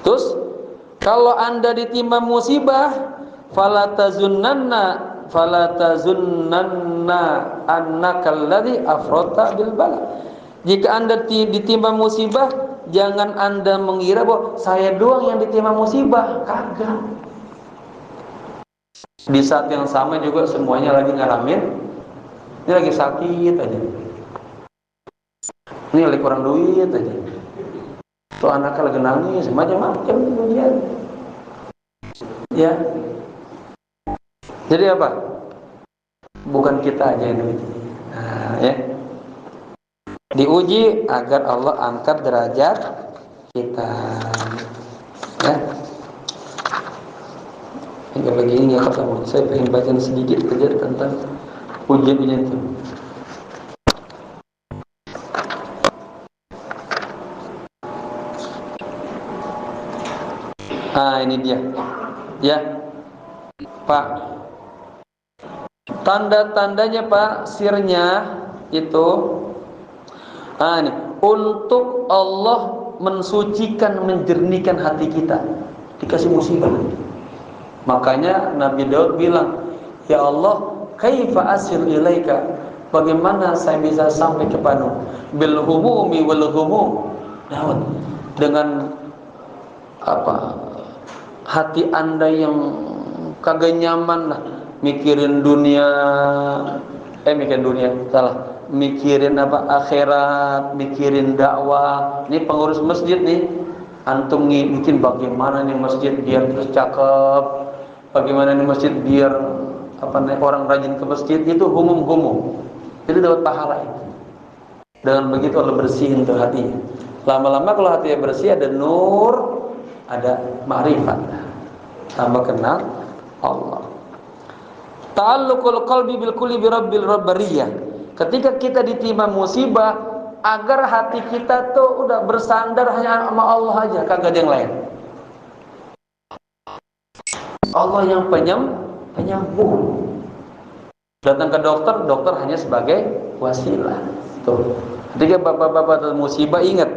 Terus kalau Anda ditimpa musibah, fala tazunnanna annaka alladhi afrata bil bala. Jika Anda ditimpa musibah, jangan Anda mengira bahwa saya doang yang ditimpa musibah. Kagak. Di saat yang sama juga semuanya lagi ngalamin, ini lagi sakit aja, ini lagi kurang duit aja, tuh anaknya lagi nangis, macam-macam dunia. Ya, jadi apa? Bukan kita aja yang diuji. Nah, ya, diuji agar Allah angkat derajat kita. Ya, hingga lagi ini nggak ketemu. Saya pengen baca sedikit saja tentang ujian itu. Ini dia. Ya, Pak. Tanda-tandanya Pak, sirnya itu ini untuk Allah mensucikan, menjernihkan hati kita dikasih musibah. Makanya Nabi Daud bilang, ya Allah, kaifa asil ilaika, bagaimana saya bisa sampai kepadamu, bil humumi wal humum. Daud, dengan apa, hati Anda yang kagak nyaman lah, mikirin dunia, mikirin apa, akhirat, mikirin dakwah. Ini pengurus masjid nih, antum bikin bagaimana nih masjid biar terus cakep, bagaimana nih masjid biar orang rajin ke masjid, itu humum. Jadi dapat pahala itu. Dengan begitu Allah bersihin tuh hatinya. Lama-lama kalau hatinya bersih, ada nur, ada ma'rifat, tambah kenal Allah. Ta'alluqul qalbi bil kulli bi rabbil rabbariyah. Ketika kita ditimpa musibah, agar hati kita tuh udah bersandar hanya sama Allah aja, kagak ada yang lain. Allah yang penyembuh. Datang ke dokter, dokter hanya sebagai wasilah. Tuh. Ketika bapak-bapak musibah, ingat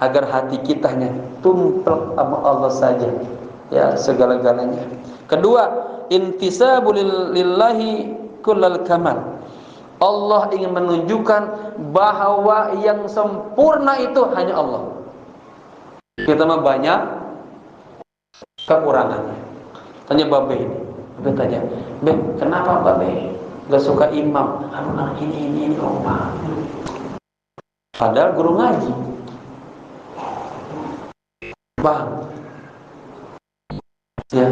agar hati kita hanya tumplek sama Allah saja, ya, segala-galanya. Kedua, intisabu lillahi kullal kamal. Allah ingin menunjukkan bahwa yang sempurna itu hanya Allah. Kita mah banyak kekurangannya. Tanya Babe ini. Babe tanya, "Be, kenapa Babe gak suka imam?" Anak ini lupa. Padahal guru ngaji. Bang, ya,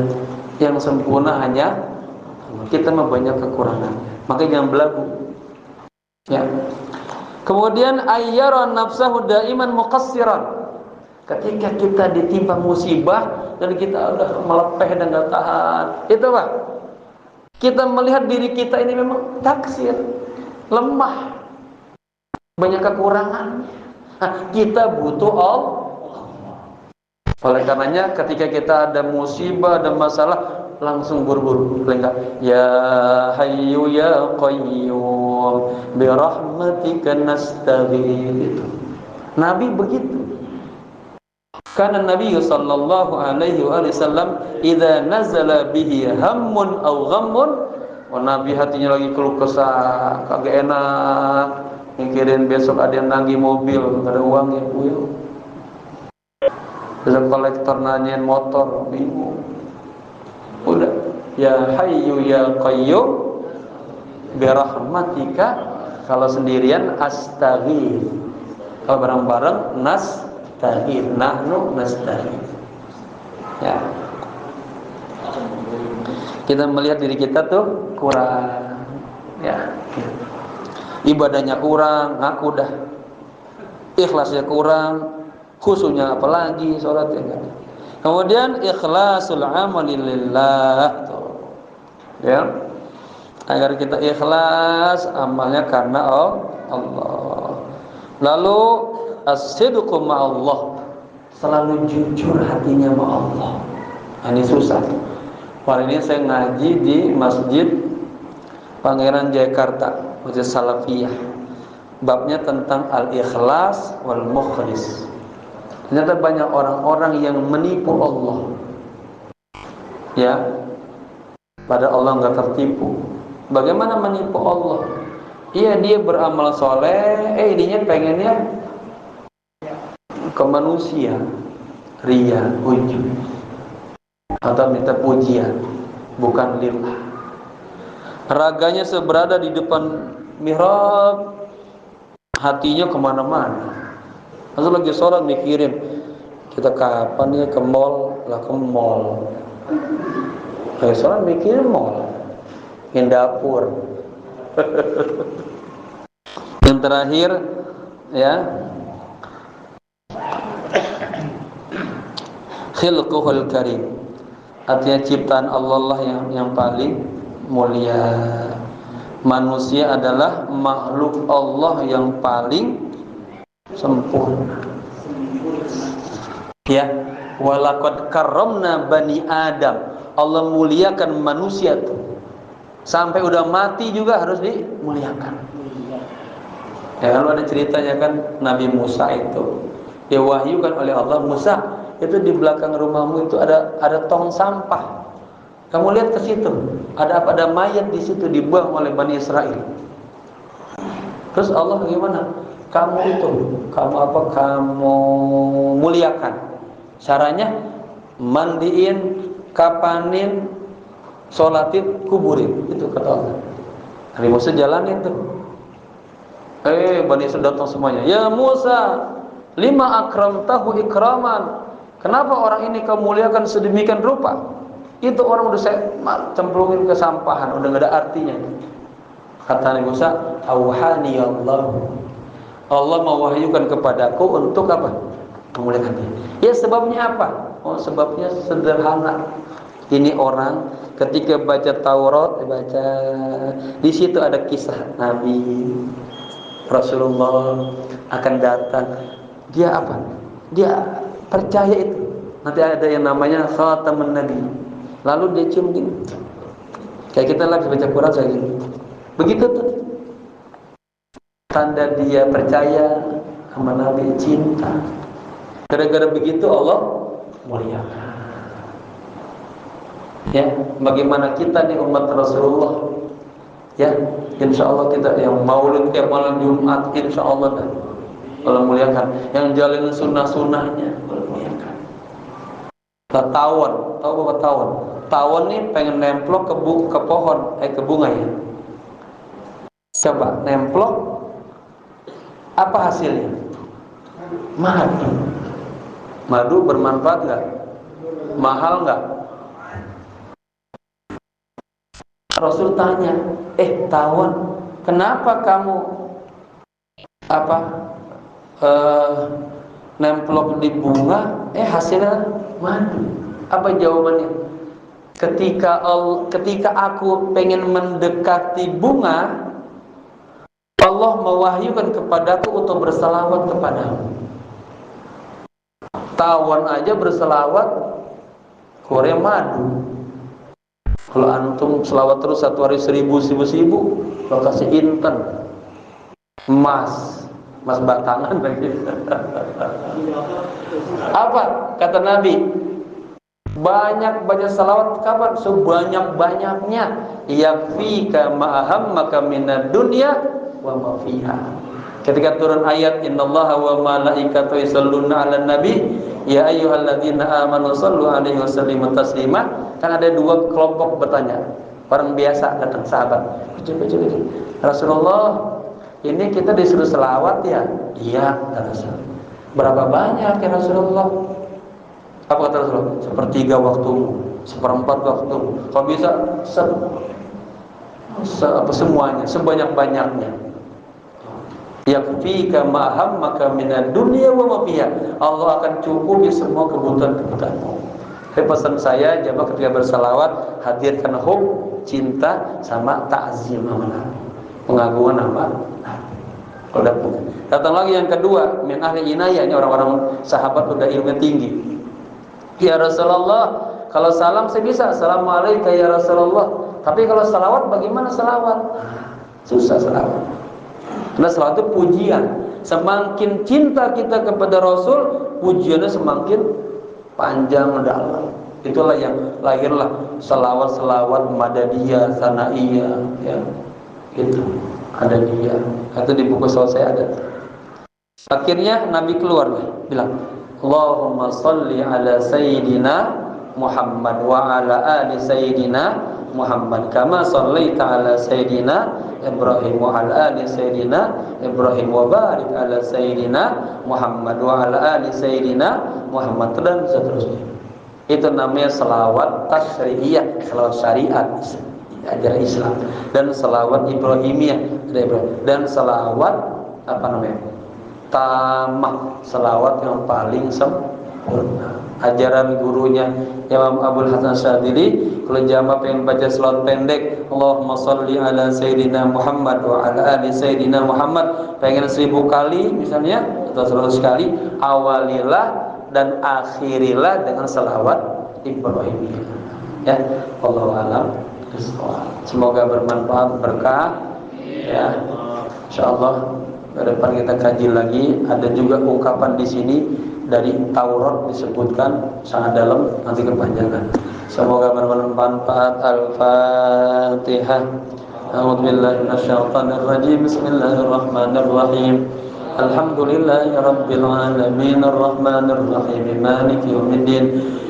yang sempurna hanya kita mah banyak kekurangan. Makanya jangan belagu. Ya. Kemudian ayyara nafsahu daiman muqassiran. Ketika kita ditimpa musibah dan kita udah melepeh dan gak tahan, itu Pak, kita melihat diri kita ini memang taksir, lemah, banyak kekurangan. Kita butuh Allah. Oleh karenanya ketika kita ada musibah, ada masalah, langsung buru-buru lenggak, ya hayyu ya qayyum bi rahmatika nastaghith. Nabi begitu. Karena Nabi sallallahu alaihi wasallam idza nazala bihi hammun aw ghammun, Nabi hatinya lagi keluh kesah, kagak enak, mikirin besok ada yang nagih mobil, enggak ada uang ya puyuh. Terus kolektor nanyain motor, bingung. Udah, ya hayyu ya qayyum bi rahmatika. Kalau sendirian astaghith, kalau bareng-bareng nastaghith, nahnu nastaghith. Ya, kita melihat diri kita tuh kurang, ya, ibadahnya kurang, ngaku dah, ikhlasnya kurang, khususnya apalagi sholatnya enggak. Kemudian ikhlasul amali lillah, ya, agar kita ikhlas amalnya karena Allah. Lalu as-sidqu ma'allah, selalu jujur hatinya sama Allah. Ini susah. Kali ini saya ngaji di Masjid Pangeran Jayakarta, Masjid Salafiyah. Babnya tentang al-ikhlas wal mukhlis. Ternyata banyak orang-orang yang menipu Allah. Ya, pada Allah nggak tertipu. Bagaimana menipu Allah? Iya, dia beramal soleh, ininya pengennya ke manusia, ria, ujub, atau minta pujian, bukan lillah. Raganya seberada di depan mihrab, hatinya kemana-mana. Lalu lagi sholat mikirin, kita kapan ya ke mall? Lah ke mall. Lagi sholat mikirin mall, ingin dapur. Yang terakhir, ya, khilquhul karim, artinya ciptaan Allah lah yang paling mulia. Manusia adalah makhluk Allah yang paling sempurna. Ya, walaqad karramna bani Adam. Allah muliakan manusia tuh. Sampai udah mati juga harus dimuliakan. Ya, kalau ada ceritanya kan Nabi Musa itu diwahyukan oleh Allah, Musa, itu di belakang rumahmu itu ada tong sampah. Kamu lihat ke situ, ada apa? Ada mayat di situ dibuang oleh Bani Israel. Terus Allah bagaimana? Kamu muliakan. Caranya mandiin, kapanin, sholatin, kuburin. Itu kata Allah. Nabi Musa jalanin tuh. Bani Israel datang semuanya. Ya Musa, lima akramtahu ikraman. Kenapa orang ini kamu muliakan sedemikian rupa? Itu orang udah saya cemplungin ke sampahan, udah gak ada artinya. Kata Nabi Musa, auhani Allah. Allah mewahyukan kepadaku untuk apa? Memuliakan dia. Ya sebabnya apa? Oh, sebabnya sederhana. Ini orang ketika baca Taurat, di situ ada kisah Nabi Rasulullah akan datang. Dia apa? Dia percaya itu. Nanti ada yang namanya khatamun Nabi. Lalu dia cium gini. Kayak kita lagi baca Quran kayak gini. Begitu tuh. Tanda dia percaya sama Nabi, cinta. Gara-gara begitu Allah muliakan. Ya, bagaimana kita nih umat Rasulullah? Ya, insya Allah kita yang maulid tiap malam Jumat, insya Allah dah Allah muliakan. Yang jalin sunnah-sunnahnya Allah muliakan. Tawon, tahu apa tawon? Tawon nih pengen nemplok ke pohon, ke bunga ya. Coba nemplok, apa hasilnya? Madu. Madu bermanfaat nggak? Mahal nggak? Rasul tanya, tawon, kenapa kamu nemplok di bunga, hasilnya madu? Apa jawabannya? Ketika aku pengen mendekati bunga, Allah mewahyukan kepadaku untuk berselawat kepadamu. Tawon aja berselawat, Korea madu. Kalau antum selawat terus satu hari 1000, kalau kasih inten, emas batangan lagi. Apa kata Nabi? Banyak baca salawat kapan? Sebanyak-banyaknya. Yakfika ma'ahammaka minad dunya wa ma fiha. Ketika turun ayat innallaha wa malaikatahu yusholluna 'alan nabi ya ayyuhalladzina amanu shallu 'alaihi wa sallimu taslima. Kan ada dua kelompok bertanya. Orang biasa datang sahabat. Rasulullah, ini kita disuruh selawat ya? Iya, Rasul. Berapa banyak ya Rasulullah? Apa kata Rasulullah? Sepertiga waktumu, seperempat waktumu. Kalau bisa semuanya, sebanyak-banyaknya. Yakfika ma'ahammaka minad dunya wa ma fiha. Allah akan cukupi semua kebutuhan-kebutuhanmu. Pesan saya, jamaah ketika bersalawat, hadirkan hub, cinta sama ta'zim nama, pengagungan nama. Datang lagi yang kedua, min ahli inayah, ini orang-orang sahabat udah ilmu tinggi. Ya Rasulullah, Kalau salam saya bisa, Assalamualaikum ya Rasulullah. Tapi kalau salawat bagaimana salawat? Susah salawat. Karena salawat itu pujian. Semakin cinta kita kepada Rasul, pujiannya semakin panjang dalam. Itulah yang lahirlah selawat-selawat madadiyah, sanaiyah, ya. Itu ada dia. Itu di buku saya ada. Akhirnya Nabi keluar bilang, Allahumma salli ala Sayyidina Muhammad wa ala ali Sayyidina Muhammad kama sallaita ala Sayyidina Ibrahim wa ala ali Sayyidina Ibrahim wa barik ala Sayyidina Muhammad wa ala ali Sayyidina Muhammad dan seterusnya. Itu namanya selawat tasyriyah, selawat syariat ajaran Islam, dan selawat Ibrahimiyah dan selawat apa namanya? Tamah, selawat yang paling sempurna. Ajaran gurunya Imam Abdul Hasan Syadzili, kalau jamaah pengen baca selawat pendek, Allahumma sholli ala Sayyidina Muhammad wa ala ali Sayyidina Muhammad, pengen 1000 kali misalnya atau 100 kali, awalilah dan akhirilah dengan selawat Ibrahimiyah. Ya, wallahu a'lam. Semoga bermanfaat, berkah. Ya, insyaallah ke depan kita kaji lagi. Ada juga ungkapan di sini dari Taurat disebutkan sangat dalam, nanti kepanjangan. Semoga bermanfaat. Al-Fatihah. A'udzubillahi minasyaitonir rajim. Bismillahirrahmanirrahim. Alhamdulillahi rabbil alamin arrahmanir rahim maliki yaumiddin.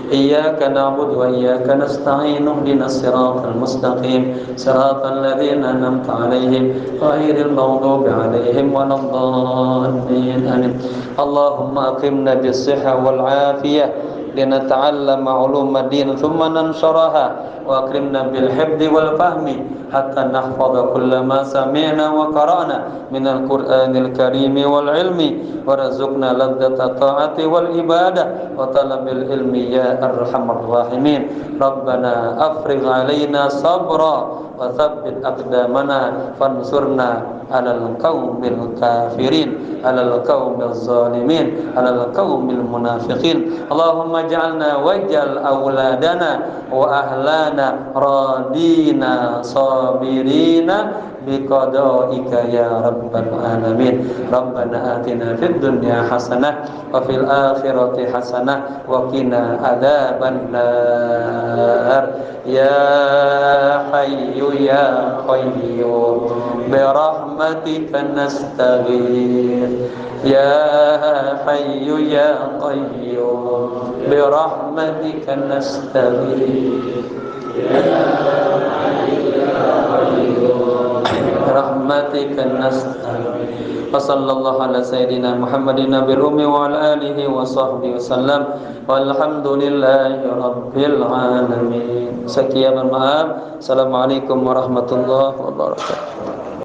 إياك نعبد وإياك نستعين اهدنا الصراط المستقيم صراط الذين أنعمت عليهم غير المغضوب عليهم ولا الضالين آمين اللهم أقمنا بالصحة والعافية لنتعلم علوم الدين ثم ننشرها وأكرمنا بالحفظ والفهم حتى نحفظ كل ما سمعنا وقرأنا من القرآن الكريم والعلم وارزقنا لذة الطاعة والعبادة وطلب العلم يا أرحم الراحمين ربنا أفرغ علينا صبرا وثبت أقدامنا فانصرنا على القوم الكافرين على القوم الظالمين على القوم المنافقين اللهم اجعلنا واجعل أولادنا وأهلنا راضين صابرين بقضائك يا رب العالمين ربنا آتنا في الدنيا حسنة وفي الآخرة حسنة وقنا عذاب النار يا حي يا قيوم برحمتك نستغيث يا حي يا قيوم برحمتك نستغيث يا حي يا قيوم برحمتك نستغيث وصلى الله على سيدنا محمد النبي الأمي وعلى آله وصحبه وسلم والحمد لله رب العالمين. Sekian, maaf. Assalamualaikum warahmatullahi wabarakatuh.